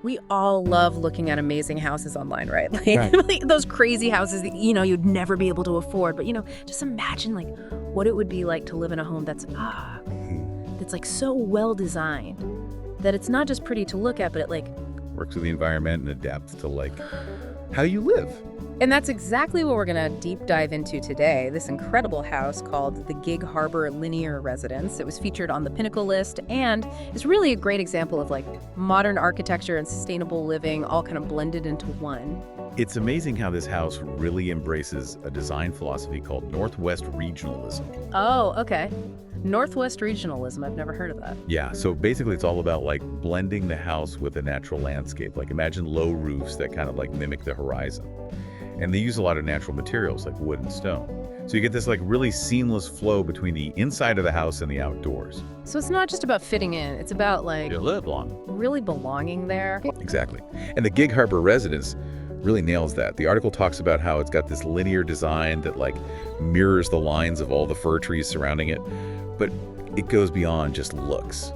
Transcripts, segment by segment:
We all love looking at amazing houses online, right? Right. Like those crazy houses that, you'd never be able to afford. But, just imagine like what it would be like to live in a home that's like so well designed that it's not just pretty to look at, but it like, Works with the environment and adapts to like how you live. and that's exactly what we're going to deep dive into today. This incredible house called the Gig Harbor Linear Residence. It was featured on the Pinnacle list and is really a great example of like modern architecture and sustainable living all kind of blended into one. It's amazing how this house really embraces a design philosophy called Northwest regionalism. Oh, okay. Northwest regionalism. I've never heard of that. Yeah, so basically it's all about like blending the house with a natural landscape. Like imagine low roofs that kind of like mimic the horizon. And they use a lot of natural materials like wood and stone. So you get this like really seamless flow between the inside of the house and the outdoors. So it's not just about fitting in. It's about like You live long. really belonging there. Exactly. And the Gig Harbor residence really nails that. The article talks about how it's got this linear design that like mirrors the lines of all the fir trees surrounding it, but it goes beyond just looks,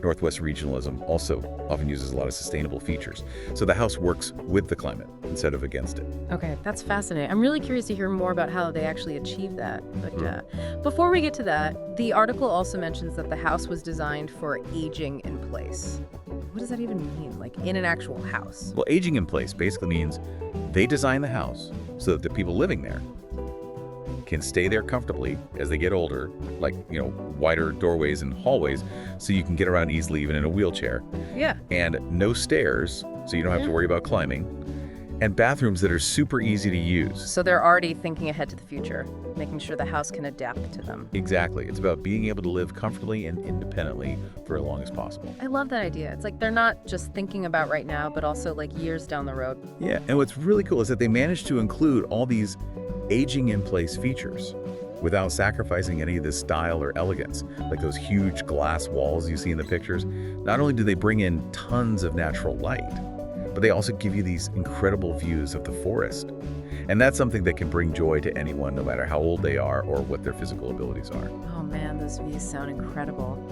Northwest regionalism also often uses a lot of sustainable features. So the house works with the climate instead of against it. Okay, that's fascinating. I'm really curious to hear more about how they actually achieve that. But before we get to that, the article also mentions that the house was designed for aging in place. What does that even mean? Like in an actual house? Well, aging in place basically means they design the house so that the people living there can stay there comfortably as they get older, like, wider doorways and hallways so you can get around easily even in a wheelchair. Yeah. And no stairs, so you don't have to worry about climbing. And bathrooms that are super easy to use. So they're already thinking ahead to the future, making sure the house can adapt to them. Exactly. It's about being able to live comfortably and independently for as long as possible. I love that idea. It's like they're not just thinking about right now, but also like years down the road. Yeah, and what's really cool is that they managed to include all these aging in place features without sacrificing any of the style or elegance, like those huge glass walls you see in the pictures. Not only do they bring in tons of natural light, but they also give you these incredible views of the forest. And that's something that can bring joy to anyone, no matter how old they are or what their physical abilities are. Oh man, those views sound incredible.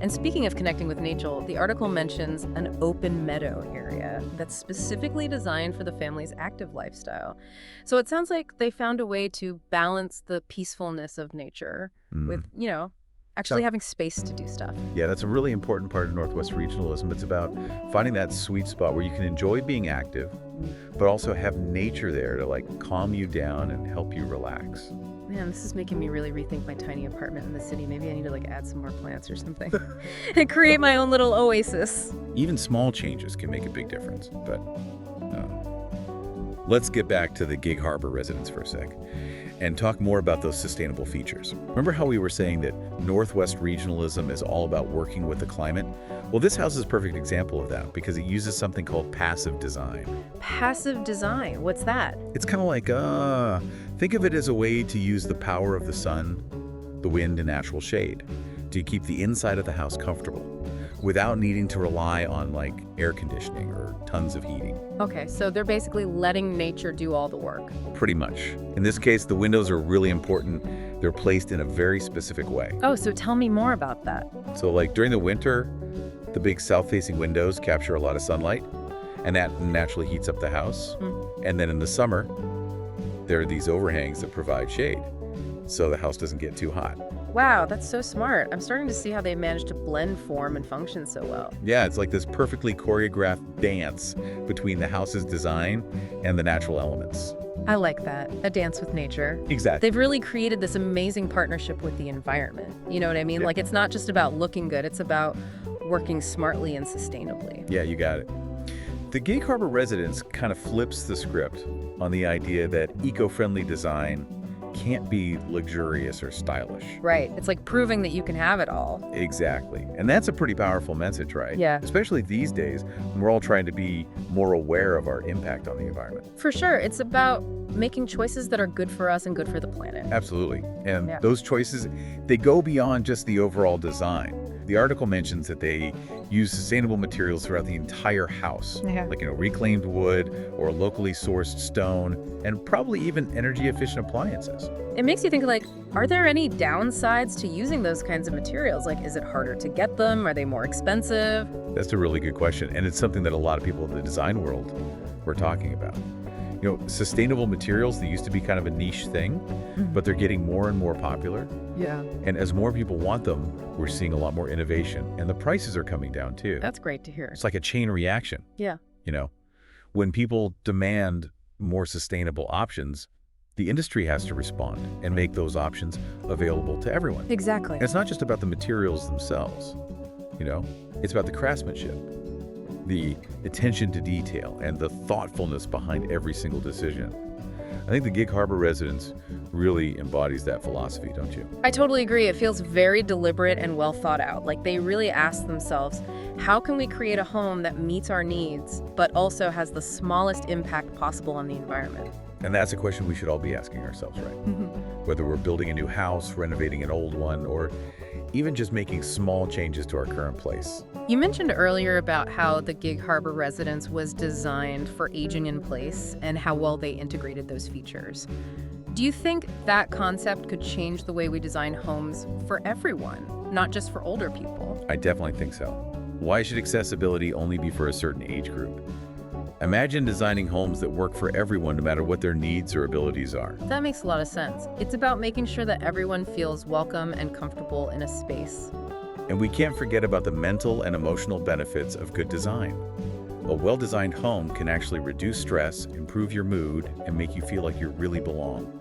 And speaking of connecting with nature, the article mentions an open meadow area that's specifically designed for the family's active lifestyle. So it sounds like they found a way to balance the peacefulness of nature with, actually having space to do stuff. Yeah, that's a really important part of Northwest regionalism. It's about finding that sweet spot where you can enjoy being active, but also have nature there to like calm you down and help you relax. Man, this is making me really rethink my tiny apartment in the city. Maybe I need to like add some more plants or something and create my own little oasis. Even small changes can make a big difference. But let's get back to the Gig Harbor residence for a sec and talk more about those sustainable features. Remember how we were saying that Northwest regionalism is all about working with the climate? Well, this house is a perfect example of that because it uses something called passive design. Passive design, what's that? It's kind of like, think of it as a way to use the power of the sun, the wind, and natural shade to keep the inside of the house comfortable without needing to rely on like air conditioning or tons of heating. Okay, so they're basically letting nature do all the work. Pretty much. In this case, the windows are really important. They're placed in a very specific way. Oh, so tell me more about that. So like during the winter, the big south-facing windows capture a lot of sunlight, and that naturally heats up the house. And then in the summer, there are these overhangs that provide shade, so the house doesn't get too hot. Wow, that's so smart. I'm starting to see how they managed to blend form and function so well. Yeah, it's like this perfectly choreographed dance between the house's design and the natural elements. I like that. A dance with nature. Exactly. They've really created this amazing partnership with the environment. You know what I mean? Yeah. Like it's not just about looking good, it's about working smartly and sustainably. Yeah, you got it. The Gig Harbor residence kind of flips the script on the idea that eco-friendly design can't be luxurious or stylish. Right. It's like proving that you can have it all. Exactly. And that's a pretty powerful message, right? Yeah. Especially these days when we're all trying to be more aware of our impact on the environment. For sure. It's about making choices that are good for us and good for the planet. Absolutely. And Yeah. those choices, they go beyond just the overall design. The article mentions that they use sustainable materials throughout the entire house, Yeah. like reclaimed wood or locally sourced stone, and probably even energy-efficient appliances. It makes you think, like, are there any downsides to using those kinds of materials? Like, is it harder to get them? Are they more expensive? That's a really good question, and it's something that a lot of people in the design world were talking about. Sustainable materials, they used to be kind of a niche thing, but they're getting more and more popular. Yeah. And as more people want them, we're seeing a lot more innovation, and the prices are coming down too. That's great to hear. It's like a chain reaction. Yeah. When people demand more sustainable options, the industry has to respond and make those options available to everyone. Exactly. And it's not just about the materials themselves, it's about the craftsmanship, the attention to detail, and the thoughtfulness behind every single decision. I think the Gig Harbor residence really embodies that philosophy, don't you? I totally agree. It feels very deliberate and well thought out. Like they really ask themselves, how can we create a home that meets our needs, but also has the smallest impact possible on the environment? And that's a question we should all be asking ourselves, right? Whether we're building a new house, renovating an old one, or even just making small changes to our current place. You mentioned earlier about how the Gig Harbor residence was designed for aging in place and how well they integrated those features. Do you think that concept could change the way we design homes for everyone, not just for older people? I definitely think so. Why should accessibility only be for a certain age group? Imagine designing homes that work for everyone no matter what their needs or abilities are. That makes a lot of sense. It's about making sure that everyone feels welcome and comfortable in a space. And we can't forget about the mental and emotional benefits of good design. A well-designed home can actually reduce stress, improve your mood, and make you feel like you really belong.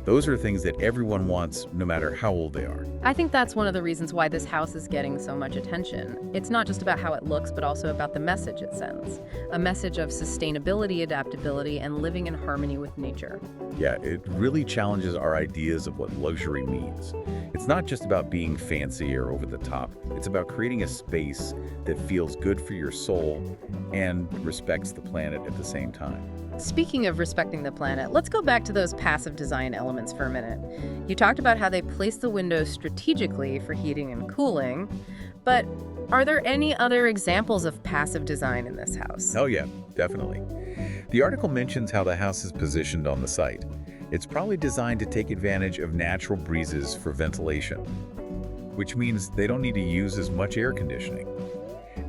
Those are things that everyone wants, no matter how old they are. I think that's one of the reasons why this house is getting so much attention. It's not just about how it looks, but also about the message it sends. A message of sustainability, adaptability, and living in harmony with nature. Yeah, it really challenges our ideas of what luxury means. It's not just about being fancy or over the top. It's about creating a space that feels good for your soul and respects the planet at the same time. Speaking of respecting the planet, let's go back to those passive design elements for a minute. You talked about how they place the windows strategically for heating and cooling, but are there any other examples of passive design in this house? Oh yeah, definitely. The article mentions how the house is positioned on the site. It's probably designed to take advantage of natural breezes for ventilation, which means they don't need to use as much air conditioning.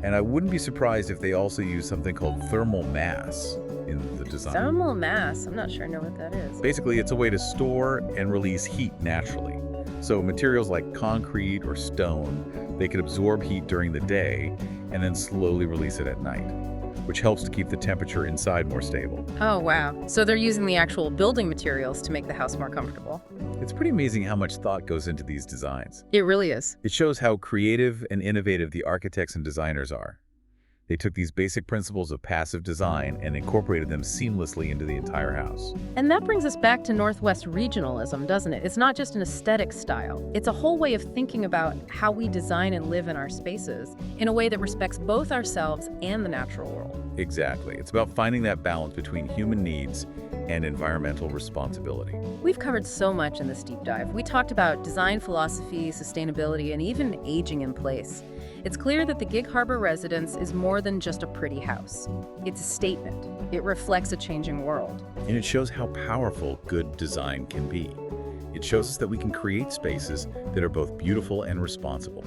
And I wouldn't be surprised if they also use something called thermal mass in the design. Thermal mass? I'm not sure I know what that is. Basically, it's a way to store and release heat naturally. So materials like concrete or stone, they can absorb heat during the day and then slowly release it at night, which helps to keep the temperature inside more stable. Oh, wow. So they're using the actual building materials to make the house more comfortable. It's pretty amazing how much thought goes into these designs. It really is. It shows how creative and innovative the architects and designers are. They took these basic principles of passive design and incorporated them seamlessly into the entire house. And that brings us back to Northwest regionalism, doesn't it? It's not just an aesthetic style. It's a whole way of thinking about how we design and live in our spaces in a way that respects both ourselves and the natural world. Exactly. It's about finding that balance between human needs and environmental responsibility. We've covered so much in this deep dive. We talked about design philosophy, sustainability, and even aging in place. It's clear that the Gig Harbor residence is more than just a pretty house. It's a statement. It reflects a changing world. And it shows how powerful good design can be. It shows us that we can create spaces that are both beautiful and responsible,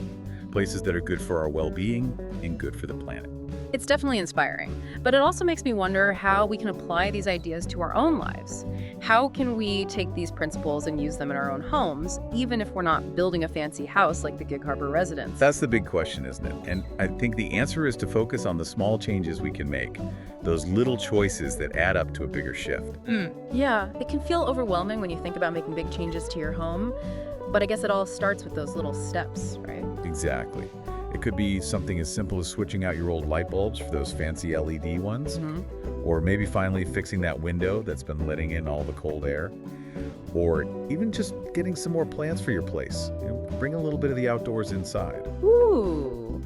places that are good for our well-being and good for the planet. It's definitely inspiring, but it also makes me wonder how we can apply these ideas to our own lives. How can we take these principles and use them in our own homes, even if we're not building a fancy house like the Gig Harbor residence? That's the big question, isn't it? And I think the answer is to focus on the small changes we can make, those little choices that add up to a bigger shift. Yeah, it can feel overwhelming when you think about making big changes to your home, but I guess it all starts with those little steps, right? Exactly. It could be something as simple as switching out your old light bulbs for those fancy LED ones, or maybe finally fixing that window that's been letting in all the cold air, or even just getting some more plants for your place. Bring a little bit of the outdoors inside. Ooh,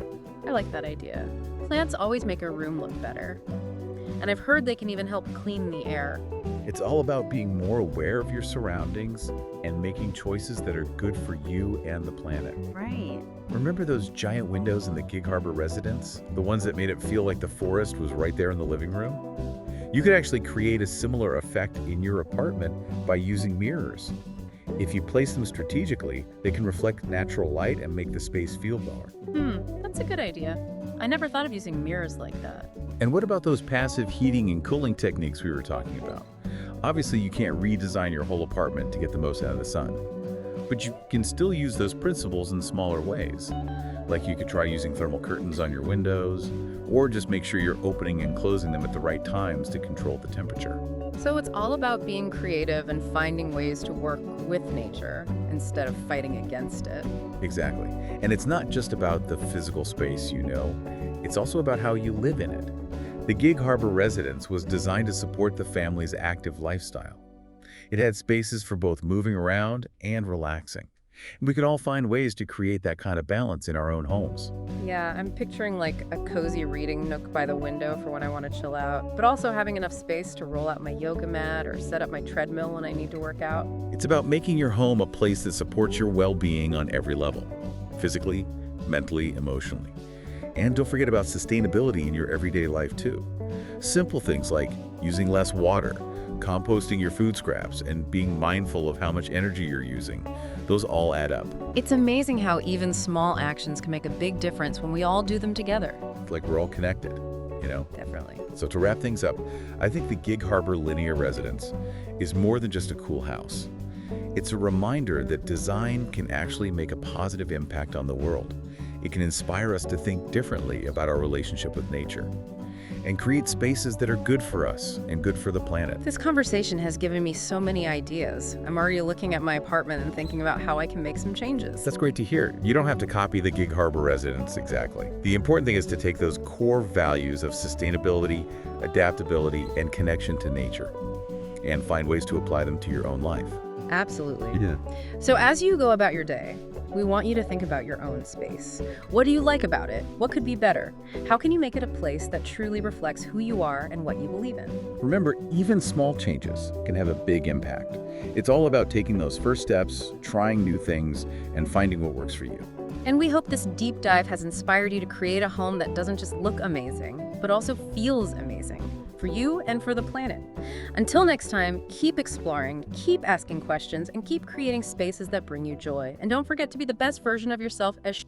I like that idea. Plants always make a room look better. And I've heard they can even help clean the air. It's all about being more aware of your surroundings and making choices that are good for you and the planet. Right. Remember those giant windows in the Gig Harbor residence? The ones that made it feel like the forest was right there in the living room? You could actually create a similar effect in your apartment by using mirrors. If you place them strategically, they can reflect natural light and make the space feel better. That's a good idea. I never thought of using mirrors like that. And what about those passive heating and cooling techniques we were talking about? Obviously, you can't redesign your whole apartment to get the most out of the sun, but you can still use those principles in smaller ways. Like you could try using thermal curtains on your windows, or just make sure you're opening and closing them at the right times to control the temperature. So it's all about being creative and finding ways to work with nature instead of fighting against it. Exactly. And it's not just about the physical space, it's also about how you live in it. The Gig Harbor residence was designed to support the family's active lifestyle. It had spaces for both moving around and relaxing. And we could all find ways to create that kind of balance in our own homes. Yeah, I'm picturing like a cozy reading nook by the window for when I want to chill out, but also having enough space to roll out my yoga mat or set up my treadmill when I need to work out. It's about making your home a place that supports your well-being on every level, physically, mentally, emotionally. And don't forget about sustainability in your everyday life too. Simple things like using less water, composting your food scraps, and being mindful of how much energy you're using. Those all add up. It's amazing how even small actions can make a big difference when we all do them together. It's like we're all connected, Definitely. So to wrap things up, I think the Gig Harbor Linear Residence is more than just a cool house. It's a reminder that design can actually make a positive impact on the world. It can inspire us to think differently about our relationship with nature and create spaces that are good for us and good for the planet. This conversation has given me so many ideas. I'm already looking at my apartment and thinking about how I can make some changes. That's great to hear. You don't have to copy the Gig Harbor residence exactly. The important thing is to take those core values of sustainability, adaptability, and connection to nature, and find ways to apply them to your own life. Absolutely. Yeah. So as you go about your day, we want you to think about your own space. What do you like about it? What could be better? How can you make it a place that truly reflects who you are and what you believe in? Remember, even small changes can have a big impact. It's all about taking those first steps, trying new things, and finding what works for you. And we hope this deep dive has inspired you to create a home that doesn't just look amazing, but also feels amazing for you and for the planet. Until next time, keep exploring, keep asking questions, and keep creating spaces that bring you joy. And don't forget to be the best version of yourself as